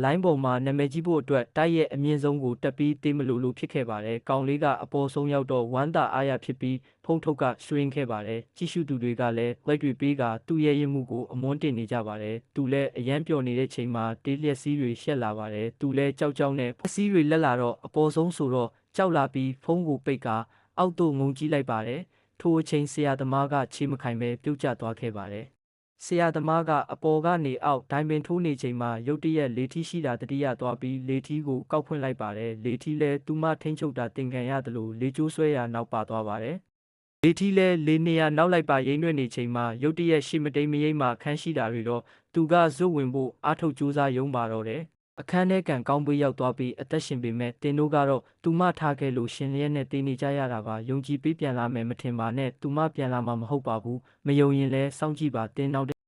လိုင်းပေါ်မှာနာမည်ကြီးဖို့အတွက်တိုက်ရဲ့အမြင့်ဆုံးကိုတက်ပြီးတေးမလို့ဖြစ်ခဲ့ပါတယ်။ကောင်လေးကအပေါ်ဆုံးရောက်တော့ဝမ်းသာအားရဖြစ်ပြီးဖုန်းထုတ်ကရွှင်ခဲ့ပါတယ်။ကြည့်ရှုသူတွေကလည်းလိုက်တွေပေးကသူ့ရဲ့ရင်မှုကိုအမွှန်းတင်နေကြပါတယ်။သူလည်းအယမ်းပျော်နေတဲ့ချိန်မှာတေးလျက်စီးတွေရှက်လာပါတယ်။သူလည်းကြောက်ကြောက်နဲ့စီးတွေလက်လာတော့အပေါ်ဆုံးဆိုတော့ကြောက်လာပြီးဖုန်းကိုပိတ်ကအောက်သို့ငုံကြည့်လိုက်ပါတယ်။ထိုအချိန်ဆရာသမားကချေမခိုင်ပဲပြုတ်ကျသွားခဲ့ပါတယ်။ဆရာသမားကအပေါ်ကနေအောက်ဒိုင်ပင်ထိုးနေချိန်မှာရုတ်တရက်လေထီးရှိတာတတိယသွားပြီးလေထီးကိုကောက်ဖွင့်လိုက်ပါတယ်လေထီးလဲသူမထိန်ချုပ်တာတင်ကန်ရတယ်လို့လေကျိုးဆွဲရာနောက်ပါသွားပါတယ်လေထီးလဲလေနေရနောက်လိုက်ပါရိမ့်ရွက်နေချိန်မှာရုတ်တရက်ရှိမတိမ်မရိမ့်မှခန်းရှိတာတွေတော့သူကဇွတ်ဝင်ဖို့အားထုတ်ကြိုးစားရုံပါတော့တယ်အခန်းထဲကန်ကောင်းပွေးရောက်သွားပြီးအသက်ရှင်ပေမဲ့တင်တို့ကတော့သူမထားခဲ့လို့ရှင်လျက်နဲ့တင်းနေကြရတာပါယုံကြည်ပေးပြန်လာမယ်မထင်ပါနဲ့သူမပြန်လာမှာမဟုတ်ပါဘူးမယုံရင်လဲစောင့်ကြည့်ပါတင်းနောက်